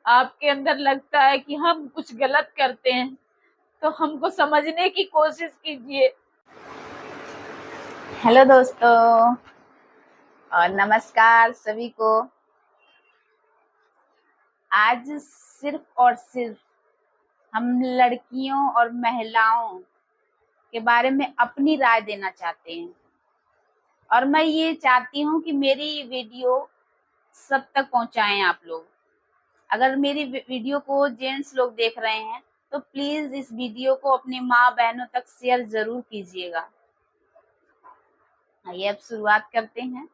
आपके अंदर लगता है कि हम कुछ गलत करते हैं तो हमको समझने की कोशिश कीजिए। हेलो दोस्तों और नमस्कार सभी को। आज सिर्फ और सिर्फ हम लड़कियों और महिलाओं के बारे में अपनी राय देना चाहते हैं और मैं ये चाहती हूँ कि मेरी वीडियो सब तक पहुँचाएं आप लोग। अगर मेरी वीडियो को जेंट्स लोग देख रहे हैं तो प्लीज इस वीडियो को अपने माँ बहनों तक शेयर जरूर कीजिएगा। आइए अब शुरुआत करते हैं।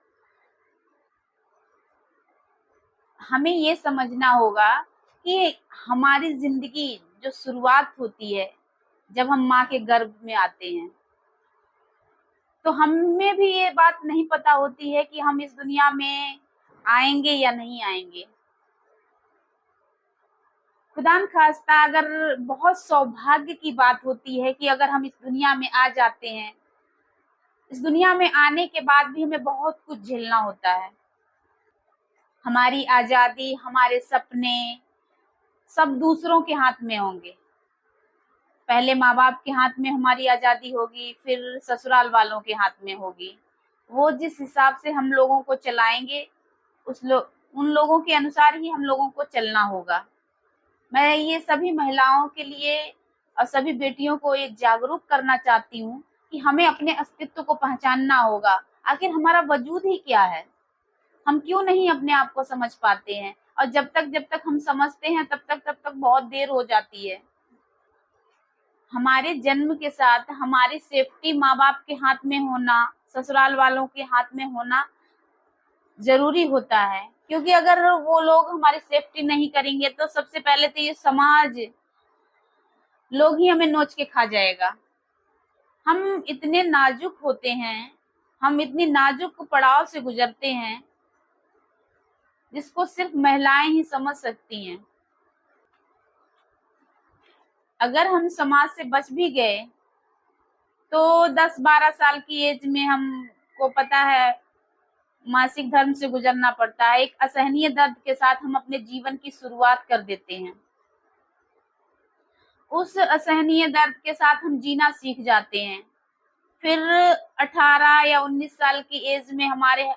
हमें ये समझना होगा कि हमारी जिंदगी जो शुरुआत होती है जब हम माँ के गर्भ में आते हैं, तो हमें भी ये बात नहीं पता होती है कि हम इस दुनिया में आएंगे या नहीं आएंगे। खुदा न खास्ता अगर बहुत सौभाग्य की बात होती है कि अगर हम इस दुनिया में आ जाते हैं, इस दुनिया में आने के बाद भी हमें बहुत कुछ झेलना होता है। हमारी आजादी, हमारे सपने सब दूसरों के हाथ में होंगे। पहले माँ बाप के हाथ में हमारी आजादी होगी, फिर ससुराल वालों के हाथ में होगी। वो जिस हिसाब से हम लोगों को चलाएंगे उन लोगों के अनुसार ही हम लोगों को चलना होगा। मैं ये सभी महिलाओं के लिए और सभी बेटियों को ये जागरूक करना चाहती हूँ कि हमें अपने अस्तित्व को पहचानना होगा। आखिर हमारा वजूद ही क्या है, हम क्यों नहीं अपने आप को समझ पाते हैं। और जब तक हम समझते हैं तब तक बहुत देर हो जाती है। हमारे जन्म के साथ हमारी सेफ्टी माँ बाप के हाथ में होना, ससुराल वालों के हाथ में होना जरूरी होता है। क्योंकि अगर वो लोग हमारी सेफ्टी नहीं करेंगे तो सबसे पहले तो ये समाज लोग ही हमें नोच के खा जाएगा। हम इतने नाजुक होते हैं, हम इतनी नाजुक पड़ाव से गुजरते हैं जिसको सिर्फ महिलाएं ही समझ सकती हैं। अगर हम समाज से बच भी गए तो 10-12 साल की एज में हमको पता है मासिक धर्म से गुजरना पड़ता है। एक असहनीय दर्द के साथ हम अपने जीवन की शुरुआत कर देते हैं। उस असहनीय दर्द के साथ हम जीना सीख जाते हैं। फिर 18 या 19 साल की एज में हमारे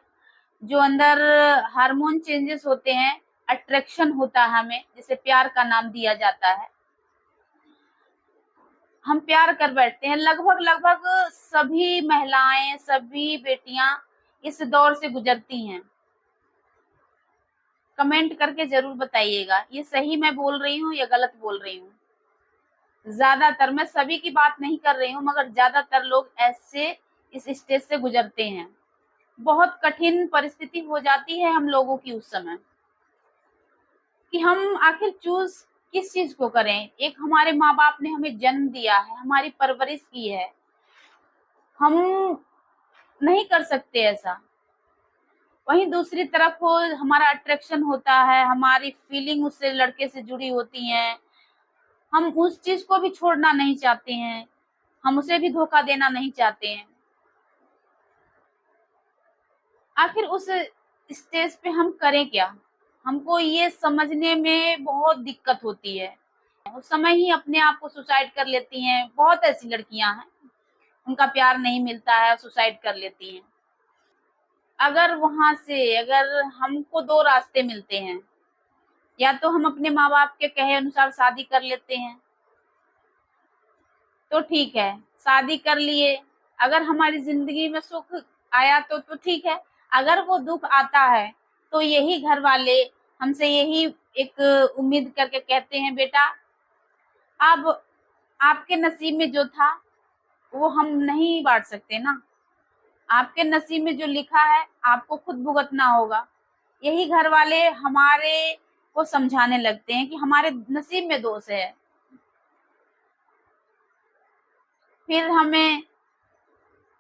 जो अंदर हार्मोन चेंजेस होते हैं, अट्रैक्शन होता है हमें, जिसे प्यार का नाम दिया जाता है। हम प्यार कर बैठते हैं। लगभग सभी महिलाएं, सभी बेटियां इस दौर से गुजरती हैं। कमेंट करके जरूर बताइएगा ये सही मैं बोल रही हूँ या गलत बोल रही हूँ। ज्यादातर, मैं सभी की बात नहीं कर रही हूँ, मगर ज्यादातर लोग ऐसे इस स्टेज से गुजरते हैं। बहुत कठिन परिस्थिति हो जाती है हम लोगों की उस समय कि हम आखिर चूज किस चीज को करें। एक हमारे माँ बाप ने हमें जन्म दिया है, हमारी परवरिश की है, हम नहीं कर सकते ऐसा। वहीं दूसरी तरफ हमारा अट्रैक्शन होता है, हमारी फीलिंग उससे, लड़के से जुड़ी होती हैं। हम उस चीज को भी छोड़ना नहीं चाहते हैं, हम उसे भी धोखा देना नहीं चाहते हैं। आखिर उस स्टेज पे हम करें क्या, हमको ये समझने में बहुत दिक्कत होती है। उस समय ही अपने आप को सुसाइड कर लेती हैं। बहुत ऐसी लड़कियां हैं, उनका प्यार नहीं मिलता है, सुसाइड कर लेती हैं। अगर वहां से अगर हमको दो रास्ते मिलते हैं, या तो हम अपने माँ बाप के कहे अनुसार शादी कर लेते हैं तो ठीक है, शादी कर लिए। अगर हमारी जिंदगी में सुख आया तो ठीक है। अगर वो दुख आता है तो यही घर वाले हमसे यही एक उम्मीद करके कहते हैं, बेटा अब आपके नसीब में जो था वो हम नहीं बांट सकते ना, आपके नसीब में जो लिखा है आपको खुद भुगतना होगा। यही घर वाले हमारे को समझाने लगते हैं कि हमारे नसीब में दोष है। फिर हमें,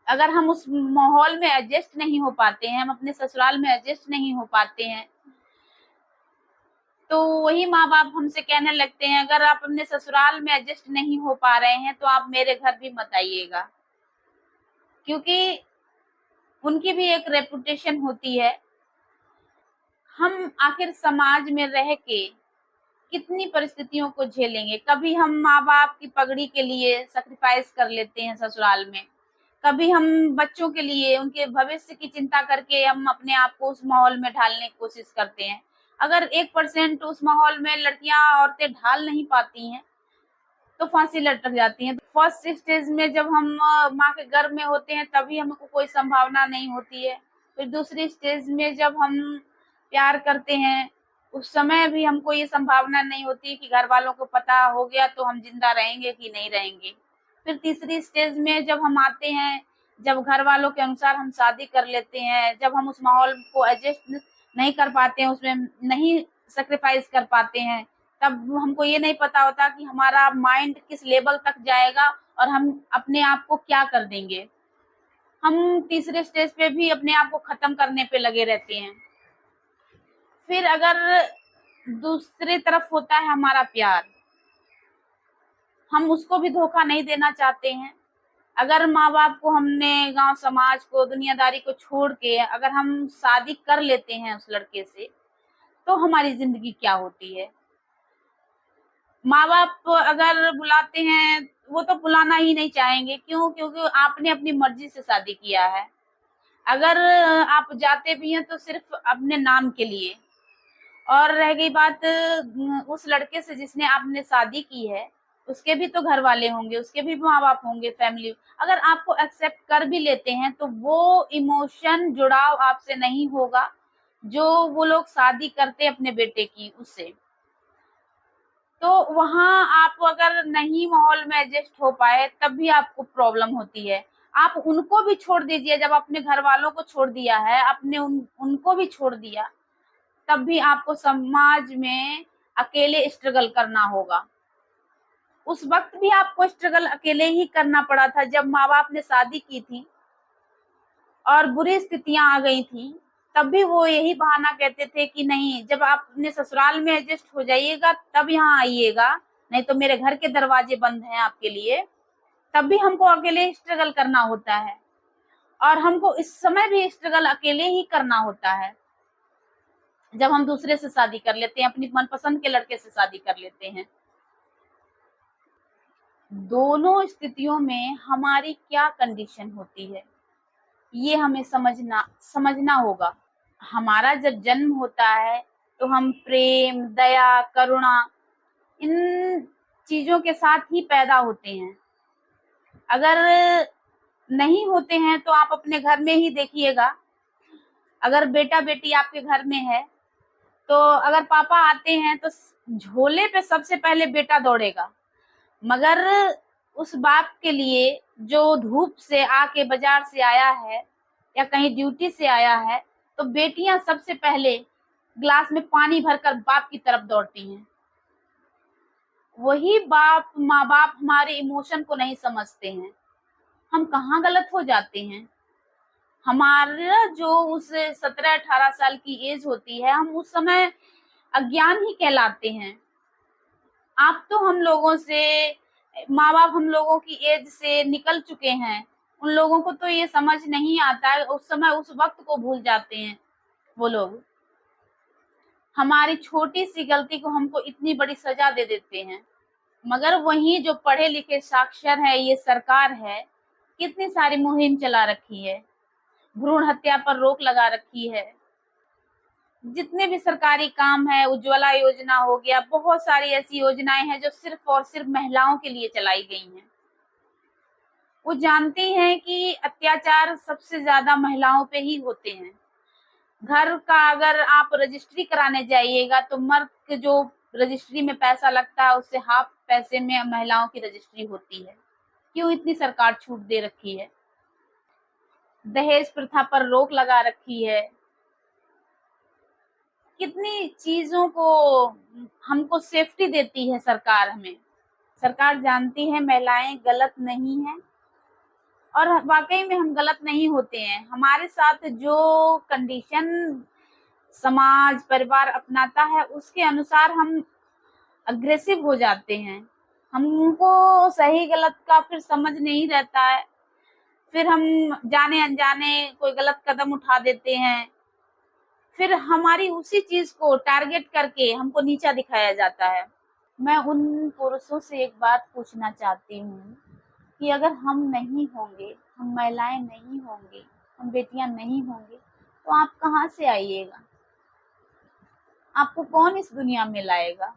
अगर हम उस माहौल में एडजस्ट नहीं हो पाते हैं, हम अपने ससुराल में एडजस्ट नहीं हो पाते हैं, तो वही माँ बाप हमसे कहने लगते हैं, अगर आप अपने ससुराल में एडजस्ट नहीं हो पा रहे हैं तो आप मेरे घर भी मत आइएगा। क्योंकि उनकी भी एक रेपुटेशन होती है। हम आखिर समाज में रह के कितनी परिस्थितियों को झेलेंगे। कभी हम माँ बाप की पगड़ी के लिए सैक्रिफाइस कर लेते हैं ससुराल में, कभी हम बच्चों के लिए उनके भविष्य की चिंता करके हम अपने आप को उस माहौल में ढालने की कोशिश करते हैं। अगर 1% उस माहौल में लड़कियां औरतें ढाल नहीं पाती हैं तो फांसी लटक जाती हैं। फर्स्ट स्टेज में जब हम माँ के गर्भ में होते हैं तभी हमको कोई संभावना नहीं होती है। फिर दूसरी स्टेज में जब हम प्यार करते हैं उस समय भी हमको ये संभावना नहीं होती कि घर वालों को पता हो गया तो हम जिंदा रहेंगे कि नहीं रहेंगे। फिर तीसरी स्टेज में जब हम आते हैं, जब घर वालों के अनुसार हम शादी कर लेते हैं, जब हम उस माहौल को एडजस्ट नहीं कर पाते हैं, उसमें नहीं सेक्रीफाइस कर पाते हैं, तब हमको ये नहीं पता होता कि हमारा माइंड किस लेवल तक जाएगा और हम अपने आप को क्या कर देंगे। हम तीसरे स्टेज पे भी अपने आप को खत्म करने पे लगे रहते हैं। फिर अगर दूसरी तरफ होता है हमारा प्यार, हम उसको भी धोखा नहीं देना चाहते हैं। अगर माँ बाप को हमने, गांव समाज को, दुनियादारी को छोड़ के अगर हम शादी कर लेते हैं उस लड़के से, तो हमारी जिंदगी क्या होती है। माँ बाप अगर बुलाते हैं वो तो बुलाना ही नहीं चाहेंगे। क्यों? क्योंकि आपने अपनी मर्जी से शादी किया है। अगर आप जाते भी हैं तो सिर्फ अपने नाम के लिए। और रह गई बात उस लड़के से जिसने आपने शादी की है, उसके भी तो घर वाले होंगे, उसके भी माँ बाप होंगे, फैमिली। अगर आपको एक्सेप्ट कर भी लेते हैं तो वो इमोशन जुड़ाव आपसे नहीं होगा जो वो लोग शादी करते अपने बेटे की उससे। तो वहां आप अगर नहीं माहौल में एडजस्ट हो पाए तब भी आपको प्रॉब्लम होती है। आप उनको भी छोड़ दीजिए, जब अपने घर वालों को छोड़ दिया है, आपने उनको भी छोड़ दिया, तब भी आपको समाज में अकेले स्ट्रगल करना होगा। उस वक्त भी आपको स्ट्रगल अकेले ही करना पड़ा था जब माँ बाप ने शादी की थी और बुरी स्थितियां आ गई थी। तब भी वो यही बहाना कहते थे कि नहीं, जब आप अपने ससुराल में एडजस्ट हो जाइएगा तब यहाँ आइएगा, नहीं तो मेरे घर के दरवाजे बंद हैं आपके लिए। तब भी हमको अकेले स्ट्रगल करना होता है और हमको इस समय भी स्ट्रगल अकेले ही करना होता है। जब हम दूसरे से शादी कर लेते हैं, अपनी मनपसंद के लड़के से शादी कर लेते हैं, दोनों स्थितियों में हमारी क्या कंडीशन होती है ये हमें समझना होगा। हमारा जब जन्म होता है तो हम प्रेम, दया, करुणा, इन चीजों के साथ ही पैदा होते हैं। अगर नहीं होते हैं तो आप अपने घर में ही देखिएगा। अगर बेटा बेटी आपके घर में है तो अगर पापा आते हैं तो झोले पे सबसे पहले बेटा दौड़ेगा, मगर उस बाप के लिए जो धूप से आके बाजार से आया है या कहीं ड्यूटी से आया है, तो बेटियां सबसे पहले ग्लास में पानी भरकर बाप की तरफ दौड़ती हैं। वही बाप, माँ बाप हमारे इमोशन को नहीं समझते हैं। हम कहाँ गलत हो जाते हैं। हमारा जो उस 17-18 साल की एज होती है, हम उस समय अज्ञान ही कहलाते हैं। आप तो हम लोगों से, माँ बाप हम लोगों की एज से निकल चुके हैं, उन लोगों को तो ये समझ नहीं आता है। उस समय उस वक्त को भूल जाते हैं वो लोग। हमारी छोटी सी गलती को हमको इतनी बड़ी सजा दे देते हैं। मगर वही जो पढ़े लिखे साक्षर है, ये सरकार है, कितनी सारी मुहिम चला रखी है, भ्रूण हत्या पर रोक लगा रखी है। जितने भी सरकारी काम है, उज्ज्वला योजना हो गया, बहुत सारी ऐसी योजनाएं हैं जो सिर्फ और सिर्फ महिलाओं के लिए चलाई गई हैं। वो जानती हैं कि अत्याचार सबसे ज्यादा महिलाओं पे ही होते हैं। घर का अगर आप रजिस्ट्री कराने जाइएगा तो मर्द के जो रजिस्ट्री में पैसा लगता है उससे हाफ पैसे में महिलाओं की रजिस्ट्री होती है। क्यों इतनी सरकार छूट दे रखी है? दहेज प्रथा पर रोक लगा रखी है। कितनी चीजों को हमको सेफ्टी देती है सरकार हमें। सरकार जानती है महिलाएं गलत नहीं है और वाकई में हम गलत नहीं होते हैं। हमारे साथ जो कंडीशन समाज, परिवार अपनाता है उसके अनुसार हम अग्रेसिव हो जाते हैं। हमको सही गलत का फिर समझ नहीं रहता है, फिर हम जाने अनजाने कोई गलत कदम उठा देते हैं। फिर हमारी उसी चीज को टारगेट करके हमको नीचा दिखाया जाता है। मैं उन पुरुषों से एक बात पूछना चाहती हूँ कि अगर हम नहीं होंगे, हम महिलाएं नहीं होंगी, हम बेटियां नहीं होंगी, तो आप कहाँ से आइएगा? आपको कौन इस दुनिया में लाएगा?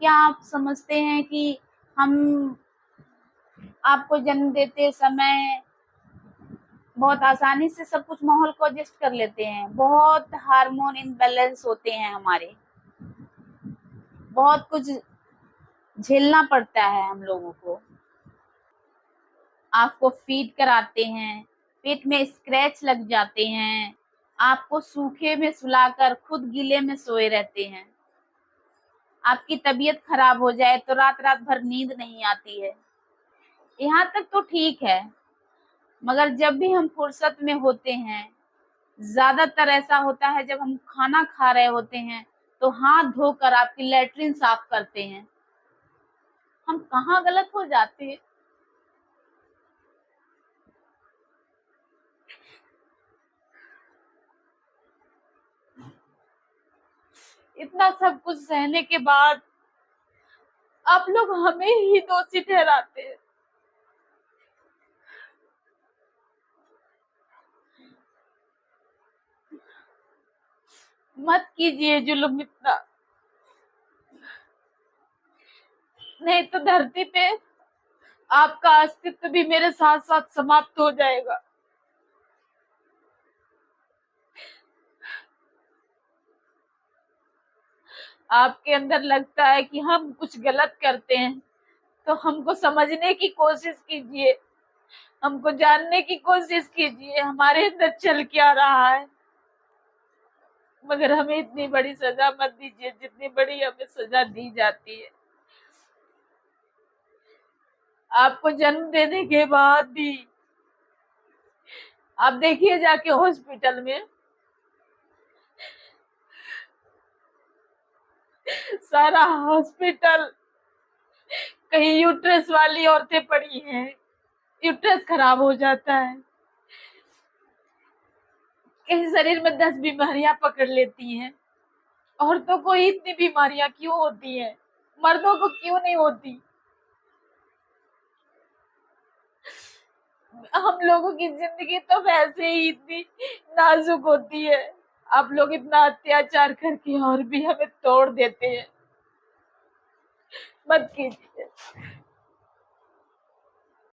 क्या आप समझते हैं कि हम आपको जन्म देते समय बहुत आसानी से सब कुछ माहौल को एडजस्ट कर लेते हैं? बहुत हार्मोन इम्बैलेंस होते हैं हमारे, बहुत कुछ झेलना पड़ता है हम लोगों को। आपको फीड कराते हैं, पेट में स्क्रैच लग जाते हैं, आपको सूखे में सुलाकर खुद गीले में सोए रहते हैं। आपकी तबीयत खराब हो जाए तो रात रात भर नींद नहीं आती है। यहाँ तक तो ठीक है, मगर जब भी हम फुर्सत में होते हैं, ज्यादातर ऐसा होता है जब हम खाना खा रहे होते हैं तो हाथ धोकर आपकी लैट्रिन साफ करते हैं। हम कहाँ गलत हो जाते हैं? इतना सब कुछ सहने के बाद आप लोग हमें ही दोषी ठहराते हैं। मत कीजिए जुल्म इतना, नहीं तो धरती पे आपका अस्तित्व भी मेरे साथ साथ समाप्त हो जाएगा। आपके अंदर लगता है कि हम कुछ गलत करते हैं, तो हमको समझने की कोशिश कीजिए, हमको जानने की कोशिश कीजिए हमारे अंदर चल क्या रहा है। मगर हमें इतनी बड़ी सजा मत दीजिए जितनी बड़ी हमें सजा दी जाती है। आपको जन्म देने के बाद भी आप देखिए जाके हॉस्पिटल में सारा हॉस्पिटल कहीं यूट्रस वाली औरतें पड़ी हैं, यूट्रस खराब हो जाता है, कहीं शरीर में 10 बीमारियां पकड़ लेती हैं। औरतों को इतनी बीमारियां क्यों होती हैं? मर्दों को क्यों नहीं होती? हम लोगों की जिंदगी तो वैसे ही इतनी नाजुक होती है, आप लोग इतना अत्याचार करके और भी हमें तोड़ देते हैं। मत कीजिए।